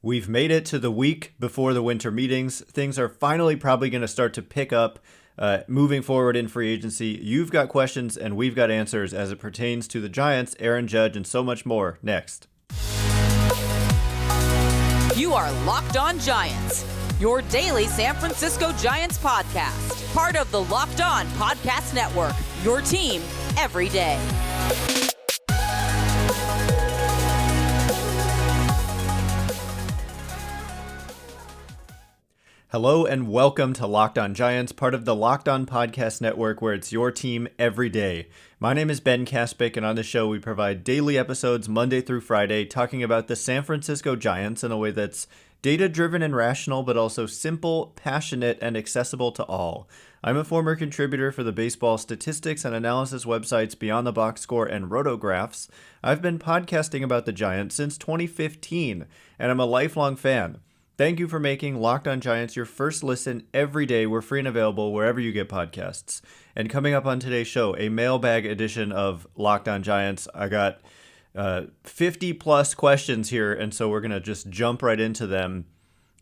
We've made it to the week before the winter meetings. Things are finally probably going to start to pick up moving forward in free agency. You've got questions and we've got answers as it pertains to the Giants, Aaron Judge, and so much more next. You are Locked On Giants, your daily San Francisco Giants podcast. Part of the Locked On Podcast Network, your team every day. Hello and welcome to Locked On Giants, part of the Locked On Podcast Network, where it's your team every day. My name is Ben Kaspick, and on the show we provide daily episodes Monday through Friday talking about the San Francisco Giants in a way that's data-driven and rational, but also simple, passionate, and accessible to all. I'm a former contributor for the baseball statistics and analysis websites Beyond the Box Score and Rotographs. I've been podcasting about the Giants since 2015, and I'm a lifelong fan. Thank you for making Locked On Giants your first listen every day. We're free and available wherever you get podcasts. And coming up on today's show, a mailbag edition of Locked On Giants. I got 50 plus questions here, and so we're going to just jump right into them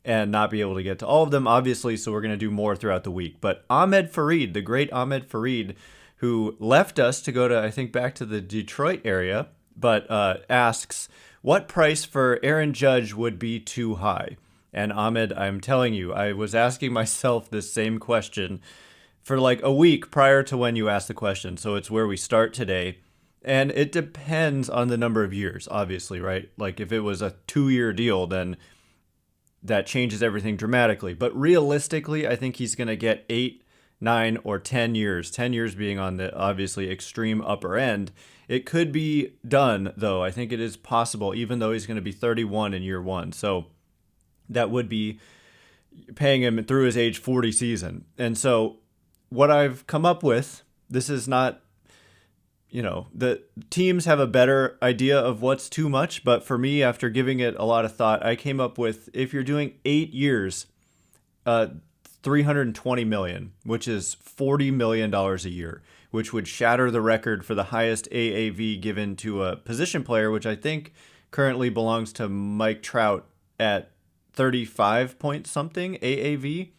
and not be able to get to all of them, obviously, so we're going to do more throughout the week. But Ahmed Fareed, the great Ahmed Fareed, who left us to go to, I think, back to the Detroit area, but asks, what price for Aaron Judge would be too high? And Ahmed, I'm telling you, I was asking myself this same question for like a week prior to when you asked the question. So it's where we start today. And it depends on the number of years, obviously, right? Like if it was a 2-year deal, then that changes everything dramatically. But realistically, I think he's going to get 8, 9, or 10 years. 10 years being on the obviously extreme upper end. It could be done, though. I think it is possible, even though he's going to be 31 in year one. So that would be paying him through his age 40 season. And so what I've come up with, this is not, the teams have a better idea of what's too much. But for me, after giving it a lot of thought, I came up with, if you're doing 8 years, $320 million, which is $40 million a year, which would shatter the record for the highest AAV given to a position player, which I think currently belongs to Mike Trout at 35 point something AAV.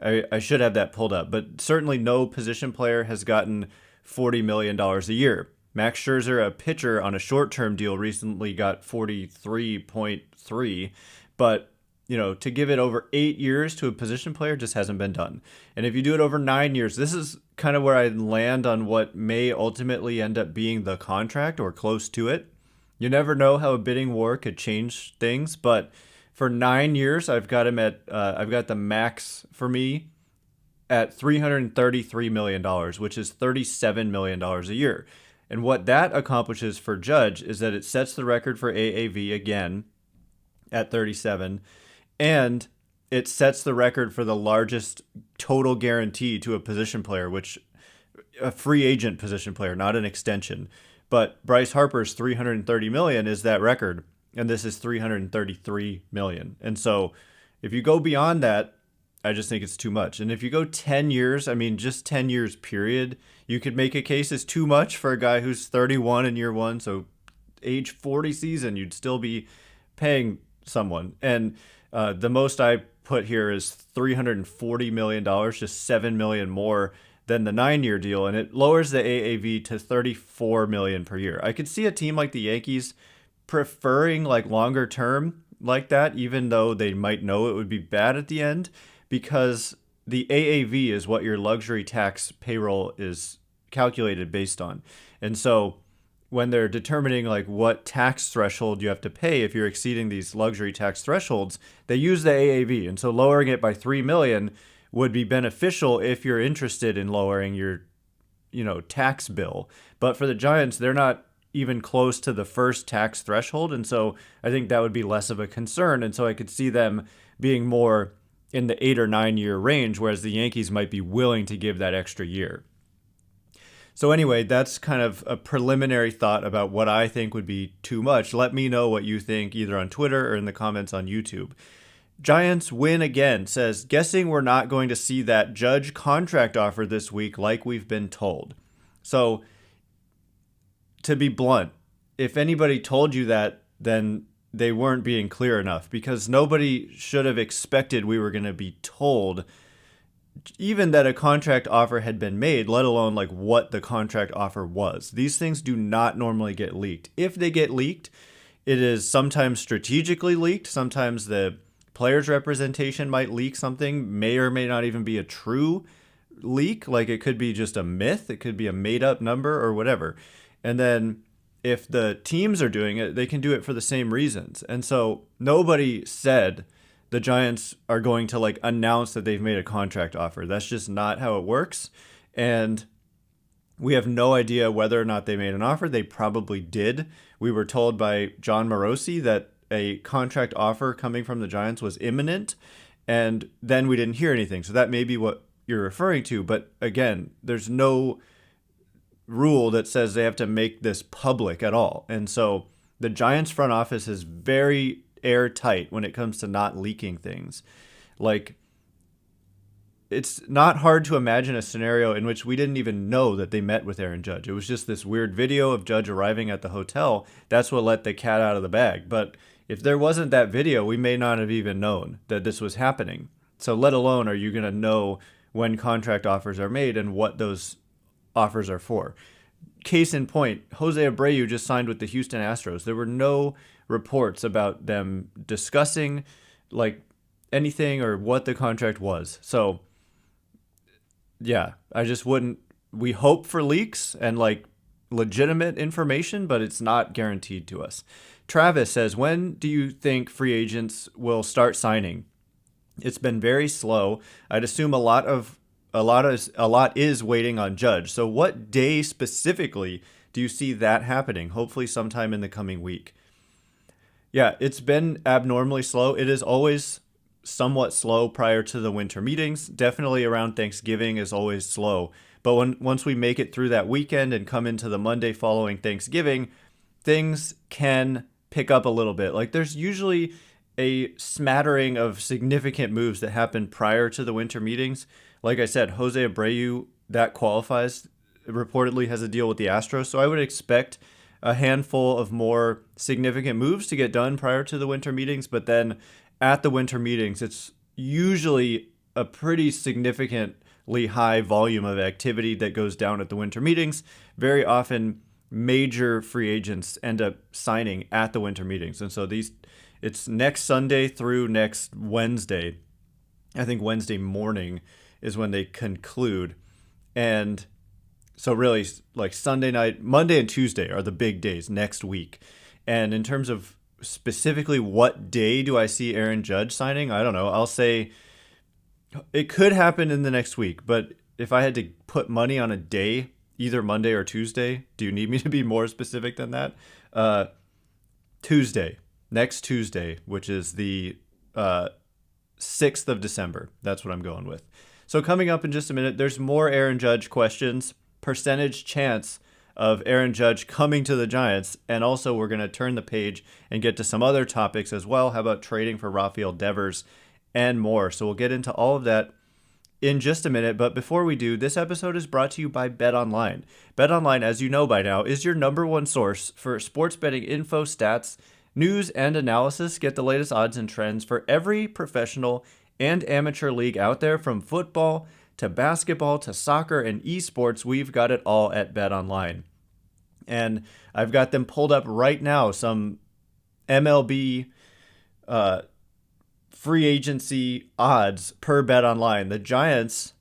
I should have that pulled up, but certainly no position player has gotten $40 million a year. Max Scherzer, a pitcher on a short-term deal, recently got 43.3, but to give it over 8 years to a position player just hasn't been done. And if you do it over 9 years, this is kind of where I land on what may ultimately end up being the contract or close to it. You never know how a bidding war could change things, but for 9 years, I've got him at, I've got the max for me at $333 million, which is $37 million a year. And what that accomplishes for Judge is that it sets the record for AAV again at 37, and it sets the record for the largest total guarantee to a position player, which a free agent position player, not an extension. But Bryce Harper's $330 million is that record. And this is $333 million. And so if you go beyond that, I just think it's too much. And if you go 10 years, just 10 years period, you could make a case as too much for a guy who's 31 in year one. So age 40 season, you'd still be paying someone. And the most I put here is $340 million, just $7 million more than the 9-year deal. And it lowers the AAV to $34 million per year. I could see a team like the Yankees preferring like longer term like that, even though they might know it would be bad at the end, because the AAV is what your luxury tax payroll is calculated based on. And so when they're determining like what tax threshold you have to pay if you're exceeding these luxury tax thresholds, they use the AAV. And so lowering it by 3 million would be beneficial if you're interested in lowering your tax bill. But for the Giants, they're not even close to the first tax threshold. And so I think that would be less of a concern. And so I could see them being more in the 8 or 9 year range, whereas the Yankees might be willing to give that extra year. So anyway, that's kind of a preliminary thought about what I think would be too much. Let me know what you think either on Twitter or in the comments on YouTube. Giants win again says, guessing we're not going to see that Judge contract offer this week like we've been told. So to be blunt, if anybody told you that, then they weren't being clear enough, because nobody should have expected we were going to be told even that a contract offer had been made, let alone like what the contract offer was. These things do not normally get leaked. If they get leaked, it is sometimes strategically leaked. Sometimes the players' representation might leak something, may or may not even be a true leak. Like it could be just a myth. It could be a made up number or whatever. And then if the teams are doing it, they can do it for the same reasons. And so nobody said the Giants are going to like announce that they've made a contract offer. That's just not how it works. And we have no idea whether or not they made an offer. They probably did. We were told by John Morosi that a contract offer coming from the Giants was imminent, and then we didn't hear anything. So that may be what you're referring to. But again, there's no rule that says they have to make this public at all. And so the Giants front office is very airtight when it comes to not leaking things. Like, it's not hard to imagine a scenario in which we didn't even know that they met with Aaron Judge. It was just this weird video of Judge arriving at the hotel. That's what let the cat out of the bag. But if there wasn't that video, we may not have even known that this was happening. So let alone are you going to know when contract offers are made and what those offers are for. Case in point, Jose Abreu just signed with the Houston Astros. There were no reports about them discussing like anything or what the contract was. So yeah, I just wouldn't. We hope for leaks and like legitimate information, but it's not guaranteed to us. Travis says, when do you think free agents will start signing? It's been very slow. I'd assume a lot is waiting on Judge. So what day specifically do you see that happening? Hopefully sometime in the coming week. Yeah, it's been abnormally slow. It is always somewhat slow prior to the winter meetings. Definitely around Thanksgiving is always slow. But once we make it through that weekend and come into the Monday following Thanksgiving, things can pick up a little bit. Like there's usually a smattering of significant moves that happen prior to the winter meetings. Like I said, Jose Abreu, that qualifies, reportedly has a deal with the Astros. So I would expect a handful of more significant moves to get done prior to the winter meetings. But then at the winter meetings, it's usually a pretty significantly high volume of activity that goes down at the winter meetings. Very often, major free agents end up signing at the winter meetings. And so it's next Sunday through next Wednesday. I think Wednesday morning is when they conclude. And so really like Sunday night, Monday and Tuesday are the big days next week. And in terms of specifically what day do I see Aaron Judge signing, I don't know. I'll say it could happen in the next week. But if I had to put money on a day, either Monday or Tuesday, do you need me to be more specific than that? Tuesday. Next Tuesday, which is the 6th of December. That's what I'm going with. So coming up in just a minute, there's more Aaron Judge questions, percentage chance of Aaron Judge coming to the Giants, and also we're going to turn the page and get to some other topics as well. How about trading for Rafael Devers and more? So we'll get into all of that in just a minute. But before we do, this episode is brought to you by BetOnline. BetOnline, as you know by now, is your number one source for sports betting info, stats, news, and analysis. Get the latest odds and trends for every professional and amateur league out there, from football to basketball to soccer and esports. We've got it all at BetOnline. And I've got them pulled up right now, some MLB free agency odds per BetOnline. The Giants,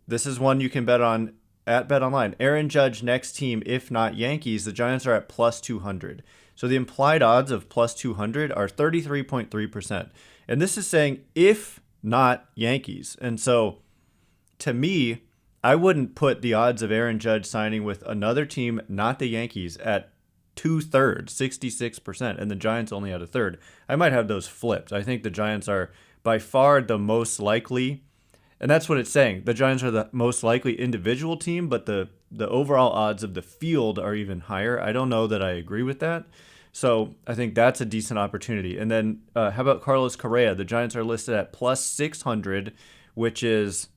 this is one you can bet on at BetOnline. Aaron Judge, next team, if not Yankees. The Giants are at plus 200. So the implied odds of plus 200 are 33.3%. And this is saying if not Yankees. And so to me, I wouldn't put the odds of Aaron Judge signing with another team, not the Yankees, at 2/3, 66%, and the Giants only at 1/3. I might have those flipped. I think the Giants are by far the most likely, and that's what it's saying. The Giants are the most likely individual team, but the overall odds of the field are even higher. I don't know that I agree with that. So I think that's a decent opportunity. And then how about Carlos Correa? The Giants are listed at plus 600, which is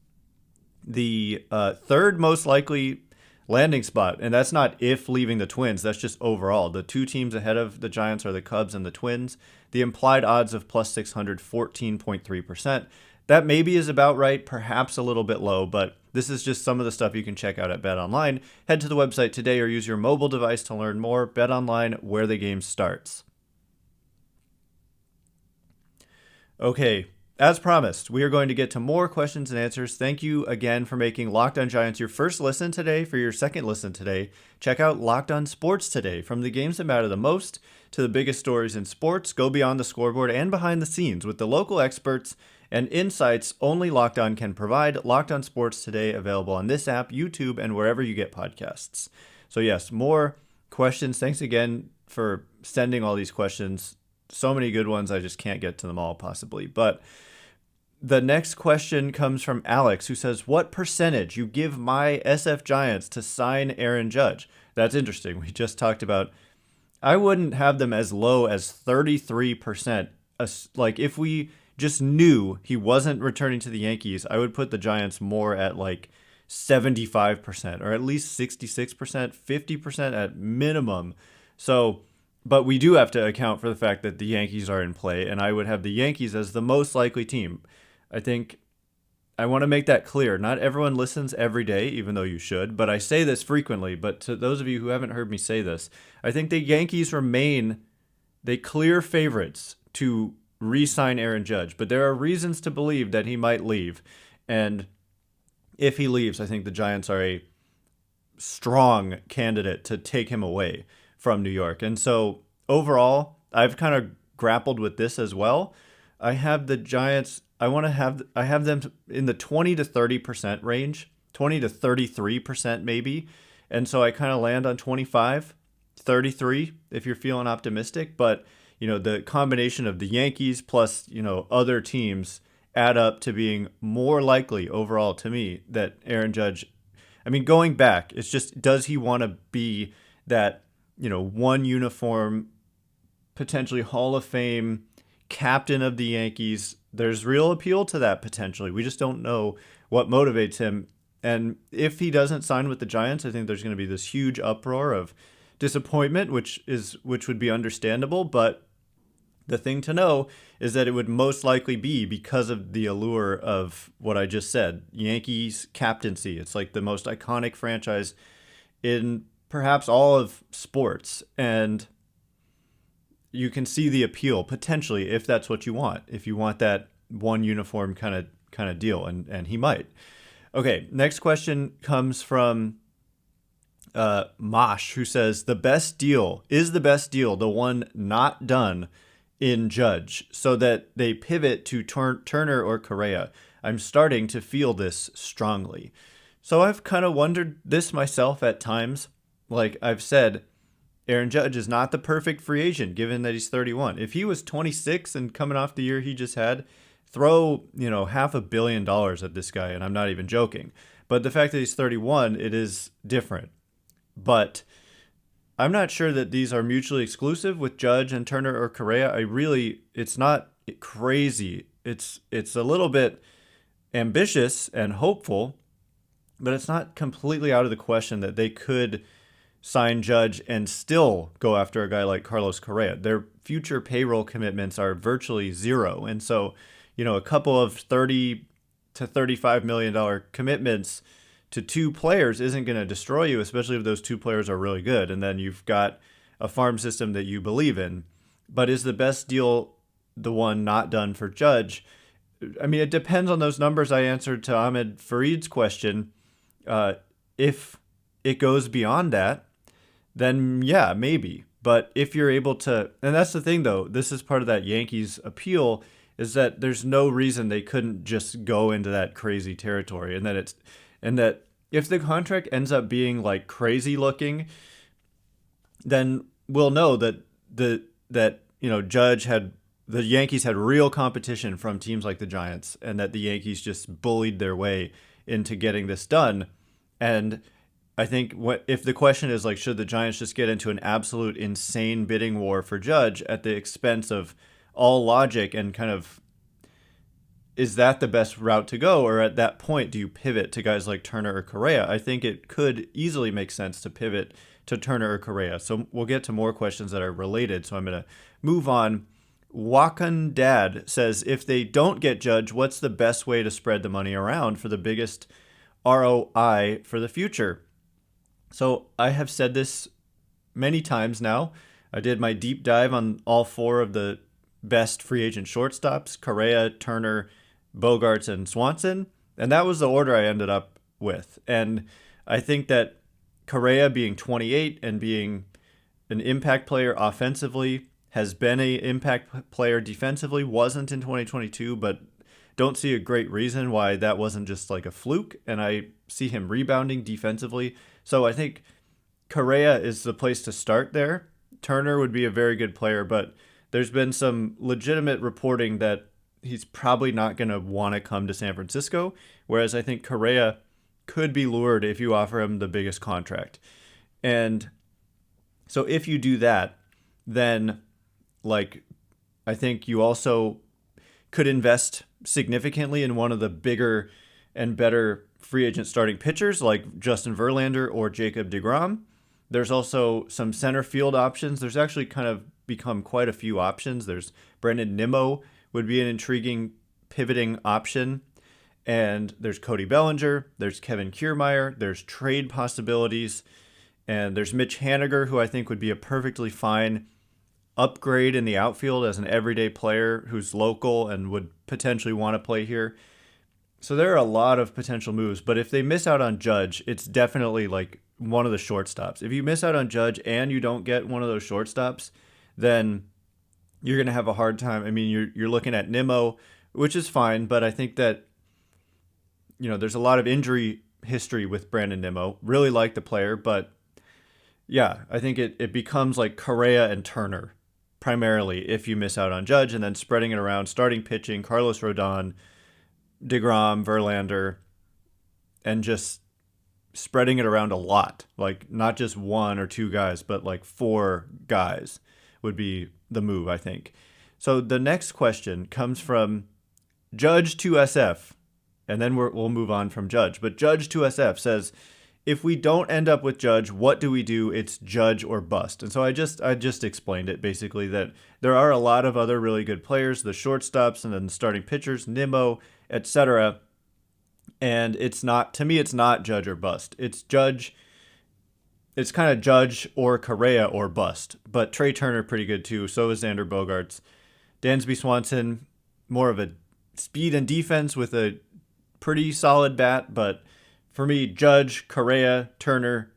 the third most likely landing spot. And that's not if leaving the Twins, that's just overall. The two teams ahead of the Giants are the Cubs and the Twins. The implied odds of plus 600, 14.3%. That maybe is about right, perhaps a little bit low, but this is just some of the stuff you can check out at BetOnline. Head to the website today or use your mobile device to learn more. BetOnline, where the game starts. Okay, as promised, we are going to get to more questions and answers. Thank you again for making Locked On Giants your first listen today. For your second listen today, check out Locked On Sports today. From the games that matter the most to the biggest stories in sports, go beyond the scoreboard and behind the scenes with the local experts and insights only Locked On can provide. Locked On Sports today, available on this app, YouTube, and wherever you get podcasts. So yes, more questions. Thanks again for sending all these questions. So many good ones, I just can't get to them all possibly. But the next question comes from Alex, who says, what percentage you give my SF Giants to sign Aaron Judge? That's interesting. We just talked about, I wouldn't have them as low as 33%. Like if we just knew he wasn't returning to the Yankees, I would put the Giants more at like 75% or at least 66%, 50% at minimum. So, but we do have to account for the fact that the Yankees are in play, and I would have the Yankees as the most likely team. I think I want to make that clear. Not everyone listens every day, even though you should, but I say this frequently. But to those of you who haven't heard me say this, I think the Yankees remain the clear favorites to re-sign Aaron Judge, but there are reasons to believe that he might leave. And if he leaves, I think the Giants are a strong candidate to take him away from New York. And so overall, I've kind of grappled with this as well. I have the Giants, I have them in the 20 to 30% range, 20 to 33% maybe. And so I kind of land on 25, 33 if you're feeling optimistic, but you know, the combination of the Yankees plus, you know, other teams add up to being more likely overall to me that Aaron Judge, I mean, going back, it's just, does he want to be that, you know, one uniform, potentially Hall of Fame captain of the Yankees? There's real appeal to that potentially. We just don't know what motivates him. And if he doesn't sign with the Giants, I think there's going to be this huge uproar of disappointment, which would be understandable. But the thing to know is that it would most likely be because of the allure of what I just said, Yankees captaincy. It's like the most iconic franchise in perhaps all of sports. And you can see the appeal potentially if that's what you want, if you want that one uniform kind of deal, and he might. Okay, next question comes from Mosh, who says, the best deal the one not done in Judge, so that they pivot to Turner or Correa. I'm starting to feel this strongly. So I've kind of wondered this myself at times. Like I've said, Aaron Judge is not the perfect free agent given that he's 31. If he was 26 and coming off the year he just had, throw, you know, $500 million at this guy, and I'm not even joking. But the fact that he's 31, it is different. But I'm not sure that these are mutually exclusive with Judge and Turner or Correa. It's not crazy. It's a little bit ambitious and hopeful, but it's not completely out of the question that they could sign Judge and still go after a guy like Carlos Correa. Their future payroll commitments are virtually zero. And so, you know, a couple of $30 to $35 million commitments to two players isn't going to destroy you, especially if those two players are really good. And then you've got a farm system that you believe in. But is the best deal the one not done for Judge? I mean, it depends on those numbers I answered to Ahmed Fareed's question. If it goes beyond that, then yeah, maybe. But if you're able to, and that's the thing though, this is part of that Yankees appeal, is that there's no reason they couldn't just go into that crazy territory, and that if the contract ends up being like crazy looking, then we'll know that you know, the Yankees had real competition from teams like the Giants, and that the Yankees just bullied their way into getting this done. And I think if the question is like, should the Giants just get into an absolute insane bidding war for Judge at the expense of all logic and kind of is that the best route to go? Or at that point, do you pivot to guys like Turner or Correa? I think it could easily make sense to pivot to Turner or Correa. So we'll get to more questions that are related. So I'm going to move on. Wakan Dad says, if they don't get Judge, what's the best way to spread the money around for the biggest ROI for the future? So I have said this many times now. I did my deep dive on all 4 of the best free agent shortstops, Correa, Turner, Bogaerts, and Swanson. And that was the order I ended up with. And I think that Correa being 28 and being an impact player offensively, has been a impact player defensively, wasn't in 2022, but don't see a great reason why that wasn't just like a fluke. And I see him rebounding defensively. So I think Correa is the place to start there. Turner would be a very good player, but there's been some legitimate reporting that he's probably not going to want to come to San Francisco, whereas I think Correa could be lured if you offer him the biggest contract. And so if you do that, then I think you also could invest significantly in one of the bigger and better free agent starting pitchers like Justin Verlander or Jacob deGrom. There's also some center field options. There's actually kind of become quite a few options. There's Brandon Nimmo would be an intriguing pivoting option. And there's Cody Bellinger. There's Kevin Kiermaier. There's trade possibilities. And there's Mitch Haniger, who I think would be a perfectly fine upgrade in the outfield as an everyday player who's local and would potentially want to play here. So there are a lot of potential moves, but if they miss out on Judge, it's definitely like one of the shortstops. If you miss out on Judge and you don't get one of those shortstops, then you're going to have a hard time. I mean, you're looking at Nimmo, which is fine, but I think that, there's a lot of injury history with Brandon Nimmo. Really like the player, but yeah, I think it becomes like Correa and Turner primarily if you miss out on Judge, and then spreading it around, starting pitching, Carlos Rodón, deGrom, Verlander, and just spreading it around a lot. Like not just 1 or 2 guys, but like 4 guys would be the move, I think. So the next question comes from Judge 2SF, and then we'll move on from Judge. But Judge 2SF says, if we don't end up with Judge, what do we do? It's Judge or bust. And so I just explained it basically, that there are a lot of other really good players, the shortstops and then the starting pitchers, Nimmo, etc. And it's not Judge or bust. It's kind of Judge or Correa or bust. But Trea Turner pretty good too. So is Xander Bogaerts. Dansby Swanson, more of a speed and defense with a pretty solid bat, but for me, Judge, Correa, Turner,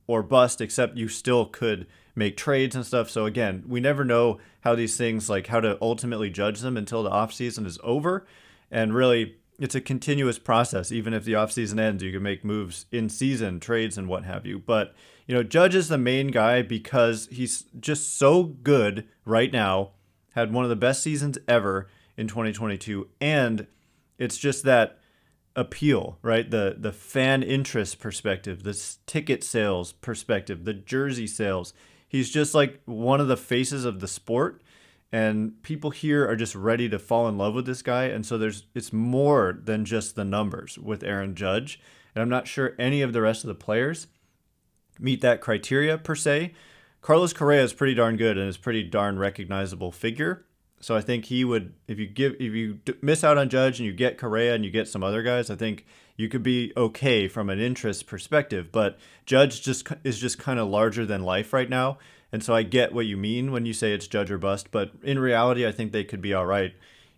or bust, except you still could make trades and stuff. So again, we never know how these things, like how to ultimately judge them until the offseason is over. And really, it's a continuous process. Even if the offseason ends, you can make moves in season, trades, and what have you. But, Judge is the main guy because he's just so good right now, had one of the best seasons ever in 2022. And it's just that appeal, right? The fan interest perspective, the ticket sales perspective, the jersey sales. He's just like one of the faces of the sport, and people here are just ready to fall in love with this guy. And so it's more than just the numbers with Aaron Judge. And I'm not sure any of the rest of the players meet that criteria per se. Carlos Correa is pretty darn good and is pretty darn recognizable figure. So I think he would, if you miss out on Judge and you get Correa and you get some other guys, I think you could be okay from an interest perspective. But Judge is just kind of larger than life right now. And so I get what you mean when you say it's Judge or bust. But in reality, I think they could be all right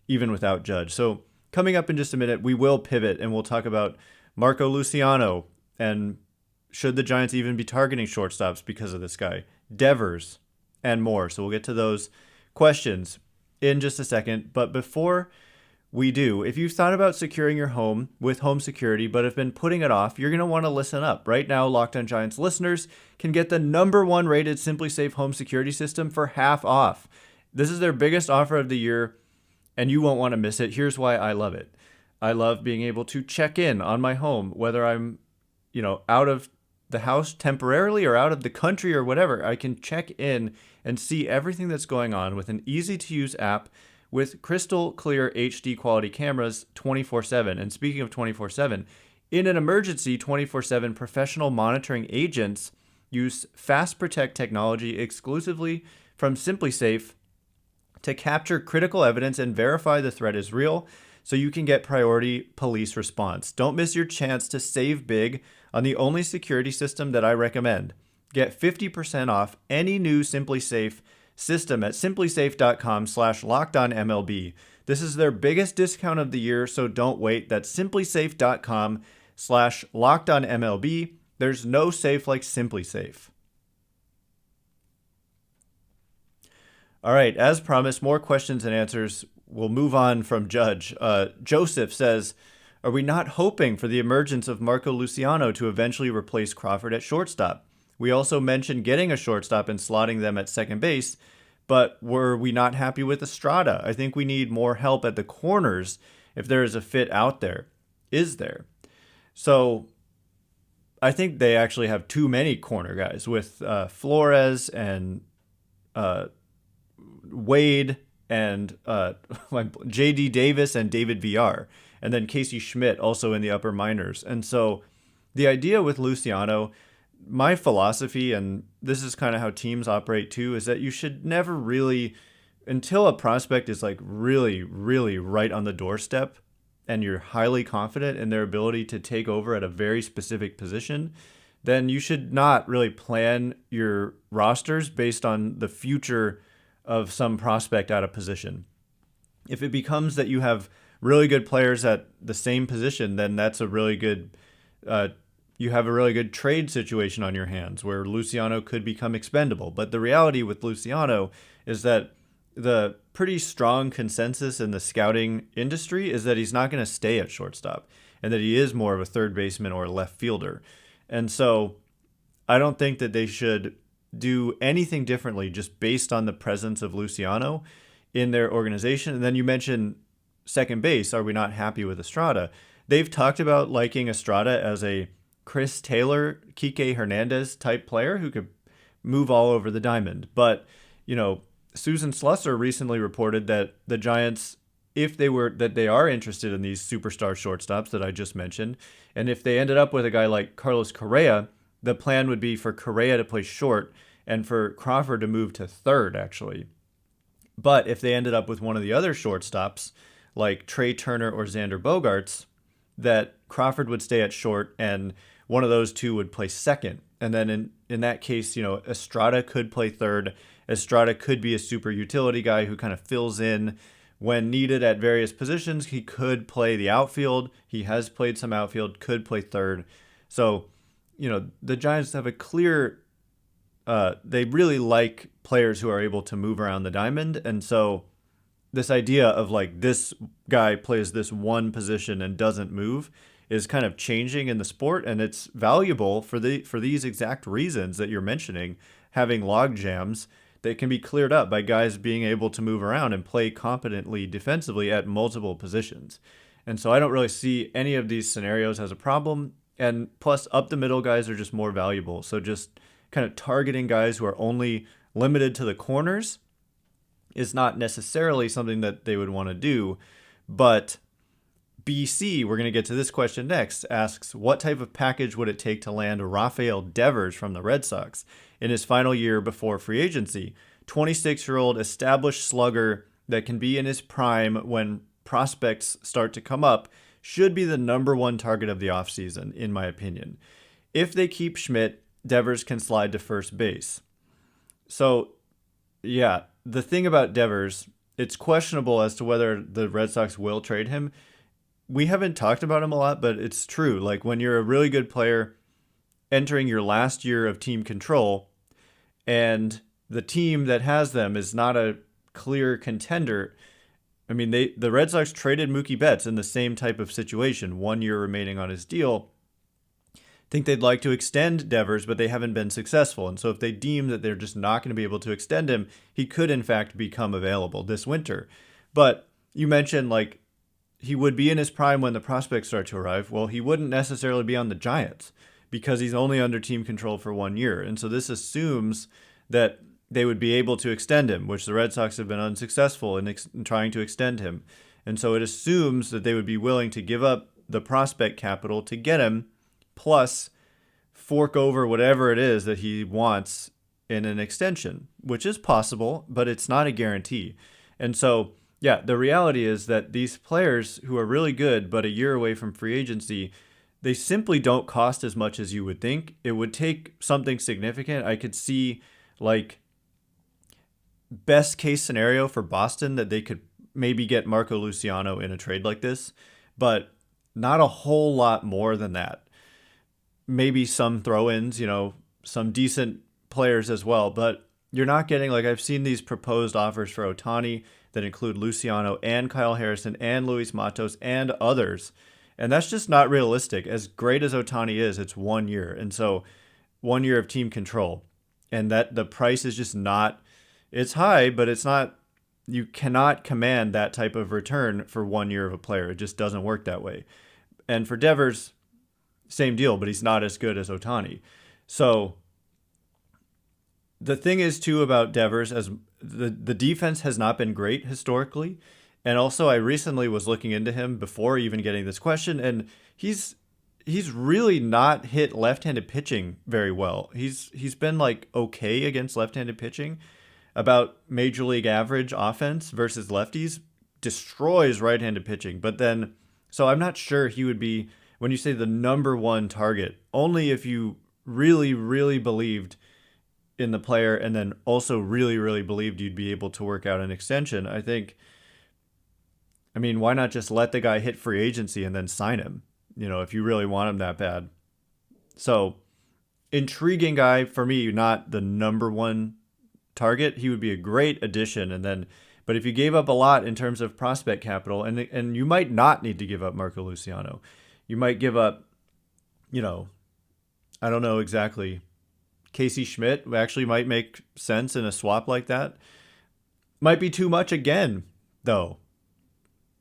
even without Judge. So coming up in just a minute, we will pivot and we'll talk about Marco Luciano and should the Giants even be targeting shortstops because of this guy, Devers, and more. So we'll get to those questions in just a second. But before we do, if you've thought about securing your home with home security but have been putting it off, you're going to want to listen up. Right now, Locked On Giants listeners can get the #1 rated Simply Safe home security system for half off. This is their biggest offer of the year, and you won't want to miss it. Here's why I love it. I love being able to check in on my home, whether I'm, out of the house temporarily or out of the country or whatever. I can check in and see everything that's going on with an easy-to-use app with crystal clear HD quality cameras 24/7. And speaking of 24/7, in an emergency, 24/7 professional monitoring agents use Fast Protect technology exclusively from SimpliSafe to capture critical evidence and verify the threat is real, so you can get priority police response. Don't miss your chance to save big on the only security system that I recommend. Get 50% off any new SimpliSafe system at simplysafe.com/lockedonmlb. This is their biggest discount of the year, so don't wait. That's simplysafe.com/lockedonmlb. There's no safe like SimpliSafe. All right, as promised, more questions and answers. We'll move on from Judge. Joseph says, are we not hoping for the emergence of Marco Luciano to eventually replace Crawford at shortstop? We also mentioned getting a shortstop and slotting them at second base, but were we not happy with Estrada? I think we need more help at the corners if there is a fit out there. Is there? So I think they actually have too many corner guys with Flores and Wade and J.D. Davis and David Villar, and then Casey Schmidt also in the upper minors. And so the idea with Luciano, my philosophy, and this is kind of how teams operate too, is that you should never really, until a prospect is like really, really right on the doorstep and you're highly confident in their ability to take over at a very specific position, then you should not really plan your rosters based on the future of some prospect out of position. If it becomes that you have really good players at the same position, then that's a really good, you have a really good trade situation on your hands where Luciano could become expendable. But the reality with Luciano is that the pretty strong consensus in the scouting industry is that he's not going to stay at shortstop and that he is more of a third baseman or a left fielder. And so I don't think that they should do anything differently just based on the presence of Luciano in their organization. And then you mentioned second base. Are we not happy with Estrada? They've talked about liking Estrada as a Chris Taylor, Kike Hernandez type player who could move all over the diamond. But, you know, Susan Slusser recently reported that the Giants, if they are interested in these superstar shortstops that I just mentioned, and if they ended up with a guy like Carlos Correa, the plan would be for Correa to play short and for Crawford to move to third, actually. But if they ended up with one of the other shortstops, like Trea Turner or Xander Bogaerts, that Crawford would stay at short and one of those two would play second. And then in that case, you know, Estrada could play third. Estrada could be a super utility guy who kind of fills in when needed at various positions. He could play the outfield. He has played some outfield, could play third. So, you know, the Giants have a clear, they really like players who are able to move around the diamond. And so this idea of like this guy plays this one position and doesn't move is kind of changing in the sport. And it's valuable for these exact reasons that you're mentioning, having log jams that can be cleared up by guys being able to move around and play competently defensively at multiple positions. And so I don't really see any of these scenarios as a problem. And plus, up the middle guys are just more valuable. So just kind of targeting guys who are only limited to the corners is not necessarily something that they would want to do. But BC, we're going to get to this question next, asks, what type of package would it take to land Rafael Devers from the Red Sox in his final year before free agency? 26-year-old established slugger that can be in his prime when prospects start to come up, should be the number one target of the offseason, in my opinion. If they keep Schmidt, Devers can slide to first base. So, yeah, the thing about Devers, it's questionable as to whether the Red Sox will trade him. We haven't talked about him a lot, but it's true. Like when you're a really good player entering your last year of team control and the team that has them is not a clear contender. I mean, the Red Sox traded Mookie Betts in the same type of situation, 1 year remaining on his deal. I think they'd like to extend Devers, but they haven't been successful. And so if they deem that they're just not going to be able to extend him, he could in fact become available this winter. But you mentioned like he would be in his prime when the prospects start to arrive. Well, he wouldn't necessarily be on the Giants because he's only under team control for 1 year. And so this assumes that they would be able to extend him, which the Red Sox have been unsuccessful in trying to extend him. And so it assumes that they would be willing to give up the prospect capital to get him, plus fork over whatever it is that he wants in an extension, which is possible, but it's not a guarantee. And so, yeah, the reality is that these players who are really good, but a year away from free agency, they simply don't cost as much as you would think. It would take something significant. I could see, like, best case scenario for Boston that they could maybe get Marco Luciano in a trade like this, but not a whole lot more than that. Maybe some throw-ins, some decent players as well, but you're not getting, like, I've seen these proposed offers for Ohtani that include Luciano and Kyle Harrison and Luis Matos and others, and that's just not realistic. As great as Ohtani is, it's 1 year, and so 1 year of team control, and that the price is just not, it's high, but it's not, you cannot command that type of return for 1 year of a player. It just doesn't work that way. And for Devers, same deal, but he's not as good as Ohtani. So the thing is, too, about Devers, as the defense has not been great historically. And also, I recently was looking into him before even getting this question, and he's really not hit left-handed pitching very well. He's been, like, okay against left-handed pitching, about major league average offense versus lefties, destroys right-handed pitching. But then, so I'm not sure he would be, when you say the number one target, only if you really, really believed in the player and then also really, really believed you'd be able to work out an extension. I mean, why not just let the guy hit free agency and then sign him, if you really want him that bad? So, intriguing guy for me, not the number one target. He would be a great addition, but if you gave up a lot in terms of prospect capital, and you might not need to give up Marco Luciano, you might give up, I don't know exactly. Casey Schmidt actually might make sense in a swap like that. Might be too much again, though.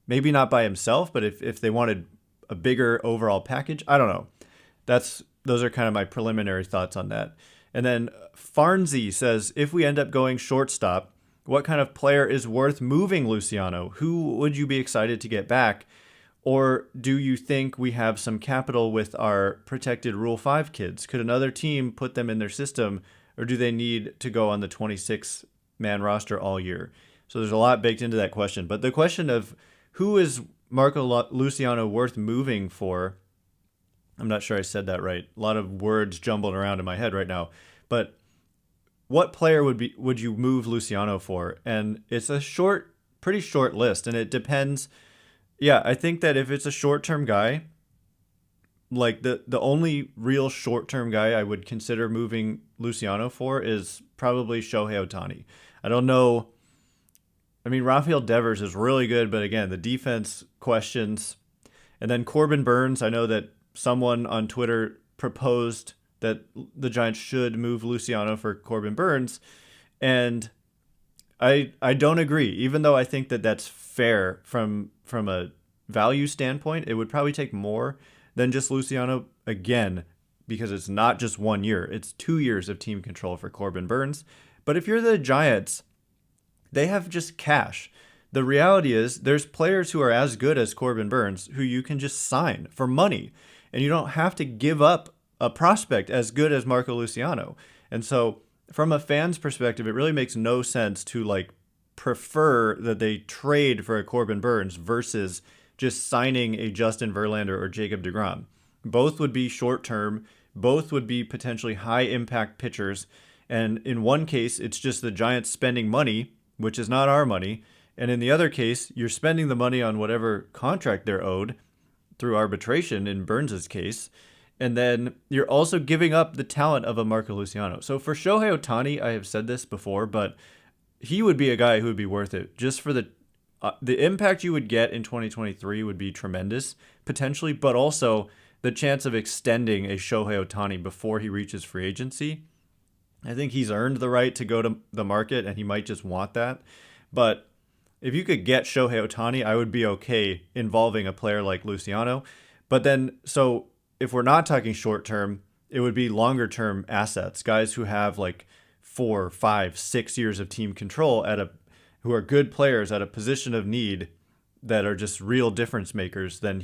Maybe not by himself, but if they wanted a bigger overall package, I don't know. Those are kind of my preliminary thoughts on that. And then Farnsey says, if we end up going shortstop, what kind of player is worth moving Luciano? Who would you be excited to get back? Or do you think we have some capital with our protected Rule 5 kids? Could another team put them in their system, or do they need to go on the 26-man roster all year? So there's a lot baked into that question. But the question of who is Marco Luciano worth moving for, I'm not sure I said that right. A lot of words jumbled around in my head right now. But what player would you move Luciano for? And it's a pretty short list, and it depends. Yeah, I think that if it's a short-term guy, like the only real short-term guy I would consider moving Luciano for is probably Shohei Ohtani. I don't know. I mean, Rafael Devers is really good, but again, the defense questions. And then Corbin Burns, I know that someone on Twitter proposed that the Giants should move Luciano for Corbin Burns, and I don't agree. Even though I think that that's fair from a value standpoint, it would probably take more than just Luciano, again, because it's not just 1 year. It's 2 years of team control for Corbin Burns. But if you're the Giants, they have just cash. The reality is there's players who are as good as Corbin Burns who you can just sign for money, and you don't have to give up a prospect as good as Marco Luciano. And so from a fan's perspective, it really makes no sense to prefer that they trade for a Corbin Burns versus just signing a Justin Verlander or Jacob deGrom. Both would be short-term. Both would be potentially high-impact pitchers. And in one case, it's just the Giants spending money, which is not our money. And in the other case, you're spending the money on whatever contract they're owed through arbitration in Burns's case. And then you're also giving up the talent of a Marco Luciano. So for Shohei Ohtani, I have said this before, but he would be a guy who would be worth it just for the impact you would get in 2023 would be tremendous, potentially, but also the chance of extending a Shohei Ohtani before he reaches free agency. I think he's earned the right to go to the market, and he might just want that. But if you could get Shohei Ohtani, I would be okay involving a player like Luciano. But then, so if we're not talking short term, it would be longer term assets, guys who have 4, 5, 6 years of team control who are good players at a position of need that are just real difference makers, then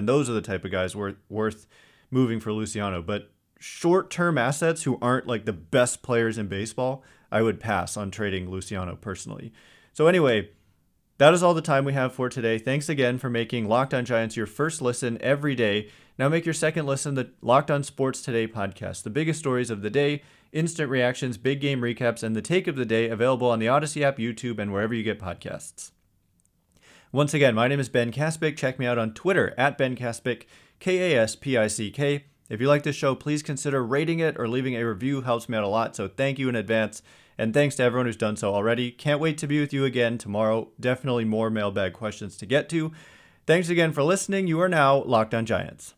those are the type of guys worth moving for Luciano. But short-term assets who aren't like the best players in baseball, I would pass on trading Luciano personally. So anyway, that is all the time we have for today. Thanks again for making Locked On Giants your first listen every day. Now make your second listen the Locked On Sports Today podcast. The biggest stories of the day, instant reactions, big game recaps, and the take of the day available on the Odyssey app, YouTube, and wherever you get podcasts. Once again, my name is Ben Kaspick. Check me out on Twitter at Ben Kaspick, Kaspick. If you like this show, please consider rating it or leaving a review. Helps me out a lot, so thank you in advance. And thanks to everyone who's done so already. Can't wait to be with you again tomorrow. Definitely more mailbag questions to get to. Thanks again for listening. You are now Locked On Giants.